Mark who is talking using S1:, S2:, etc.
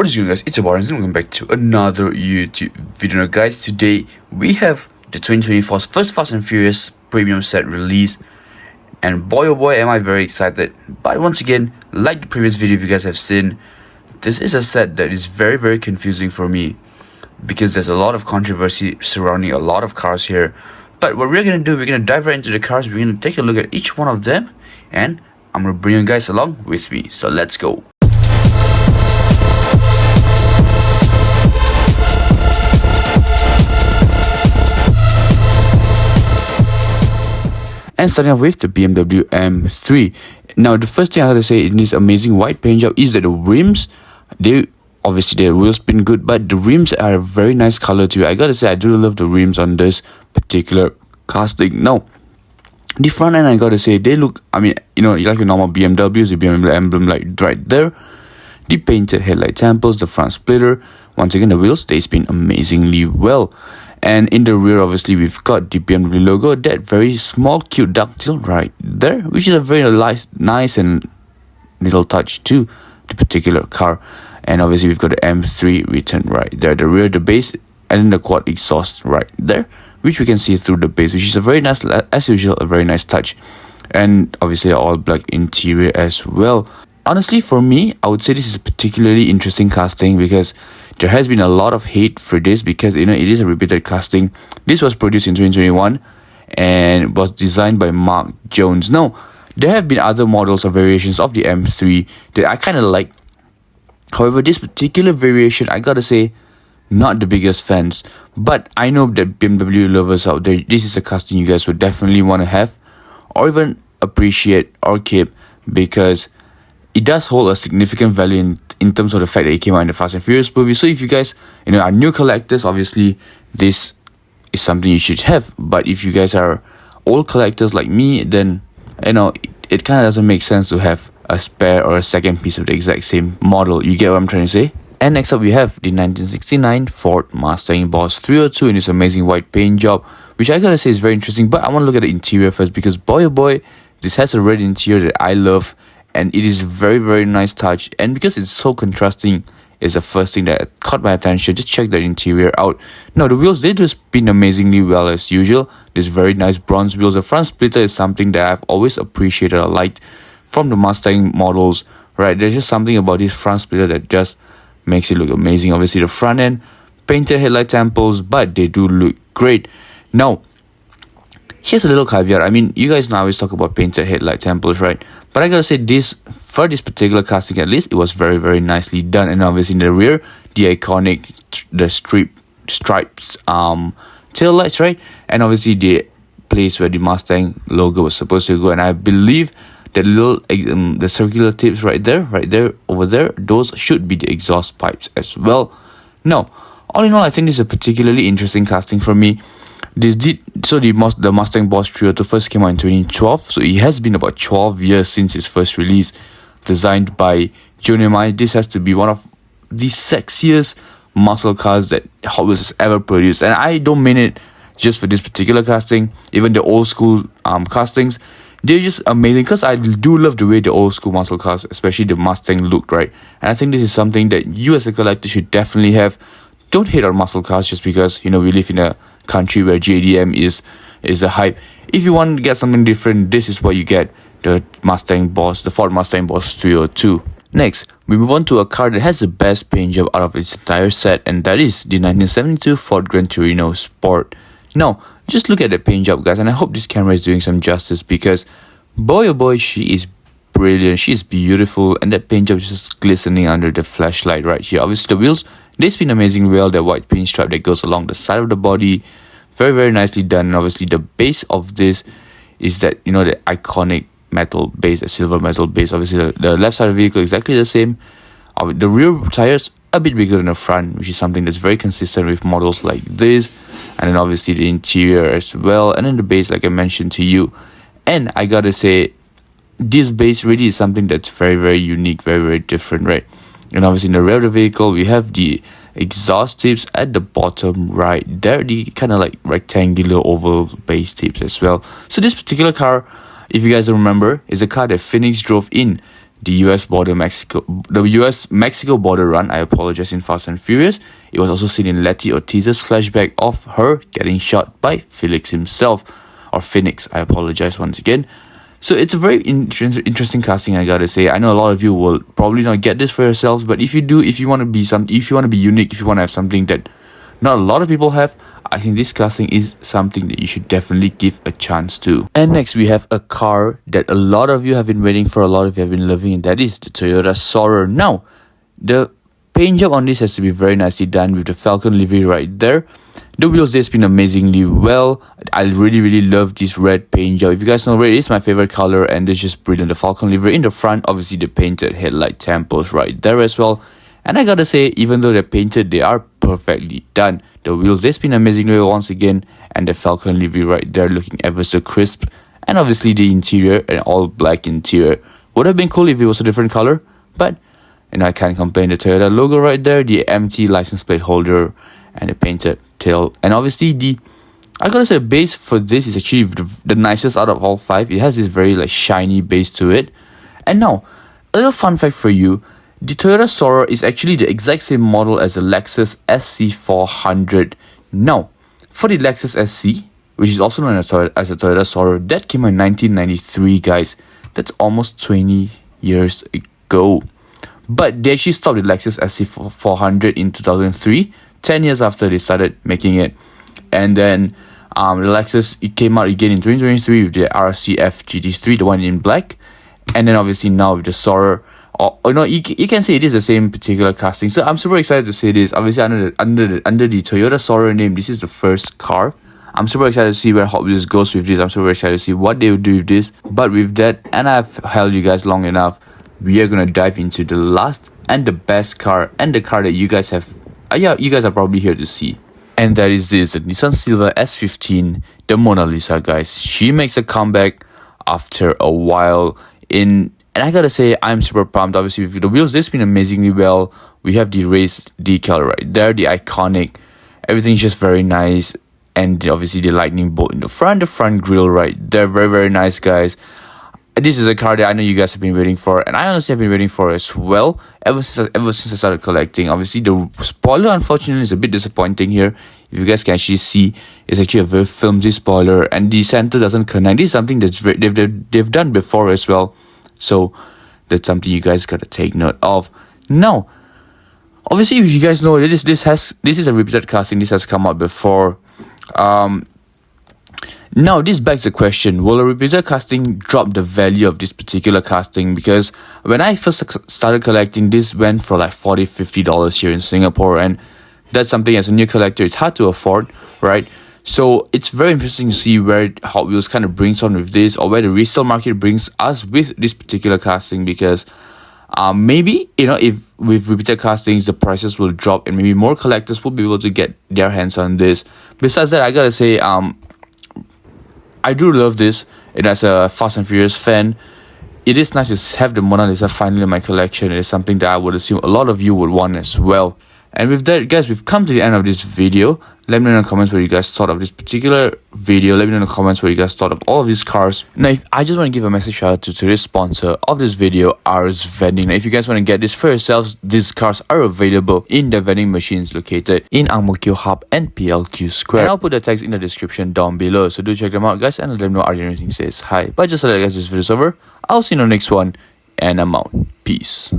S1: What is going on, guys? It's your and welcome back to another YouTube video. Now guys, today we have the 2024's first Fast and Furious premium set release, and boy oh boy am I very excited. But once again, like the previous video, if you guys have seen, this is a set that is very confusing for me because there's a lot of controversy surrounding a lot of cars here. But what we're gonna do, we're gonna dive right into the cars, we're gonna take a look at each one of them, and I'm gonna bring you guys along with me. So let's go. And starting off with the BMW M3. Now, the first thing I have to say in this amazing white paint job is that the rims, obviously the wheels been good, but the rims are a very nice color too. I gotta say, I do love the rims on this particular casting. Now, the front end, I gotta say, they look, I mean, you know, like your normal BMWs, the BMW emblem like right there. The painted headlight temples, the front splitter. Once again, the wheels, they spin amazingly well. And in the rear, obviously, we've got the BMW logo, that very small, cute ducktail right there, which is a very nice and little touch to the particular car. And obviously, we've got the M3 written right there, the rear, the base, and then the quad exhaust right there, which we can see through the base, which is a very nice, as usual, a very nice touch. And obviously, all black interior as well. Honestly, for me, I would say this is a particularly interesting casting because there has been a lot of hate for this because, you know, it is a repeated casting. This was produced in 2021 and was designed by Mark Jones. Now, there have been other models or variations of the M3 that I kind of like. However, this particular variation, I gotta say, not the biggest fans. But I know that BMW lovers out there, this is a casting you guys would definitely want to have or even appreciate or keep because it does hold a significant value in terms of the fact that it came out in the Fast and Furious movie. So if you guys, you know, are new collectors, obviously this is something you should have. But if you guys are old collectors like me, then, you know, it kind of doesn't make sense to have a spare or a second piece of the exact same model. You get what I'm trying to say? And next up we have the 1969 Ford Mustang Boss 302 in this amazing white paint job, which I gotta say is very interesting. But I want to look at the interior first because boy oh boy, this has a red interior that I love. And it is very nice touch, and because it's so contrasting is the first thing that caught my attention. Just check the interior out. Now the wheels, they do spin amazingly well as usual. This very nice bronze wheels. The front splitter is something that I've always appreciated or liked from the Mustang models, right? There's just something about this front splitter that just makes it look amazing. Obviously the front end, painted headlight temples, but they do look great. Now, here's a little caveat. I mean, you guys now always talk about painted headlight temples, right? But I gotta say, this, for this particular casting at least, it was very nicely done. And obviously in the rear, the iconic, the stripes tail lights, right? And obviously the place where the Mustang logo was supposed to go. And I believe that little the circular tips right there, over there, those should be the exhaust pipes as well. Now, all in all, I think this is a particularly interesting casting for me. The Mustang Boss 302 first came out in 2012, so it has been about 12 years since its first release. Designed by Joe, this has to be one of the sexiest muscle cars that Hot Wheels has ever produced, and I don't mean it just for this particular casting. Even the old school castings, they're just amazing because I do love the way the old school muscle cars, especially the Mustang, looked, right? And I think this is something that you as a collector should definitely have. Don't hate on muscle cars just because, you know, we live in a country where JDM is a hype. If you want to get something different, this is what you get. The Ford Mustang Boss 302. Next, we move on to a car that has the best paint job out of its entire set, and that is the 1972 Ford Gran Torino Sport. Now, just look at the paint job, guys, and I hope this camera is doing some justice because boy oh boy, she is brilliant, she is beautiful, and that paint job is just glistening under the flashlight right here. Obviously the wheels, they spin amazingly well. The white paint stripe that goes along the side of the body, very nicely done. And obviously the base of this is that, you know, the iconic metal base, a silver metal base. Obviously the left side of the vehicle exactly the same. The rear tires a bit bigger than the front, which is something that's very consistent with models like this. And then obviously the interior as well, and then the base, like I mentioned to you. And I gotta say, this base really is something that's very unique, very different, right? And obviously in the rear of the vehicle, we have the exhaust tips at the bottom right there, the kind of like rectangular oval base tips as well. So this particular car, if you guys don't remember, is a car that Phoenix drove in the US Mexico border run, I apologize, in Fast and Furious. It was also seen in Letty Ortiz's flashback of her getting shot by Felix himself, or Phoenix, I apologize once again. So it's a very interesting casting, I gotta say. I know a lot of you will probably not get this for yourselves, but if you do, if you want to be unique, if you want to have something that not a lot of people have, I think this casting is something that you should definitely give a chance to. And next we have a car that a lot of you have been waiting for, a lot of you have been loving, and that is the Toyota Soarer. Now, the paint job on this has to be very nicely done with the Falcon livery right there. The wheels there spin amazingly well. I really love this red paint job. If you guys know, red is my favorite color, and it's just brilliant. The Falcon livery in the front, obviously the painted headlight temples right there as well. And I gotta say, even though they're painted, they are perfectly done. The wheels, they spin amazingly well once again, and the Falcon livery right there looking ever so crisp. And obviously the interior, an all black interior. Would have been cool if it was a different color, but I can't complain. The Toyota logo right there, the MT license plate holder, and the painted tail. And obviously I gotta say, the base for this is actually the nicest out of all 5. It has this very shiny base to it. And now, a little fun fact for you. The Toyota Soarer is actually the exact same model as the Lexus SC400. Now, for the Lexus SC, which is also known as a Toyota Soarer, that came out in 1993, guys. That's almost 20 years ago. But they actually stopped the Lexus SC400 in 2003, 10 years after they started making it. And then the Lexus, it came out again in 2023 with the RCF GT3, the one in black. And then obviously now with the Soarer, you can say it is the same particular casting. So I'm super excited to say this. Obviously under the Toyota Soarer name, this is the first car. I'm super excited to see where Hot Wheels goes with this. I'm super excited to see what they will do with this. But with that, and I've held you guys long enough, we are gonna dive into the last and the best car, and the car that you guys have, you guys are probably here to see. And that is this, the Nissan Silver S15, the Mona Lisa, guys. She makes a comeback after a while and I gotta say, I'm super pumped. Obviously, with the wheels, they spin amazingly well. We have the race decal right there, the iconic. Everything's just very nice. And obviously, the lightning bolt in the front grille right there. Very nice, guys. This is a car that I know you guys have been waiting for, and I honestly have been waiting for as well, ever since I started collecting. Obviously, the spoiler, unfortunately, is a bit disappointing here. If you guys can actually see, it's actually a very flimsy spoiler, and the center doesn't connect. This is something that they've done before as well. So that's something you guys gotta take note of. Now, obviously, if you guys know, this is a repeated casting. This has come out before. Now, this begs the question, will a repeated casting drop the value of this particular casting? Because when I first started collecting, this went for like $40-50 here in Singapore, and that's something as a new collector, it's hard to afford, right? So it's very interesting to see where Hot Wheels kind of brings on with this, or where the resale market brings us with this particular casting, because maybe, if with repeated castings, the prices will drop and maybe more collectors will be able to get their hands on this. Besides that, I gotta say, I do love this, and as a Fast and Furious fan, it is nice to have the Mona Lisa finally in my collection. It is something that I would assume a lot of you would want as well. And with that, guys, we've come to the end of this video. Let me know in the comments what you guys thought of this particular video. Let me know in the comments what you guys thought of all of these cars. Now, I just want to give a massive shout out to today's sponsor of this video, Vending. Now, if you guys want to get this for yourselves, these cars are available in the vending machines located in Mo Kio Hub and PLQ Square. And I'll put the tags in the description down below. So do check them out, guys, and let them know RdnRacing says hi. But just to let you guys, this video's over. I'll see you in the next one, and I'm out. Peace.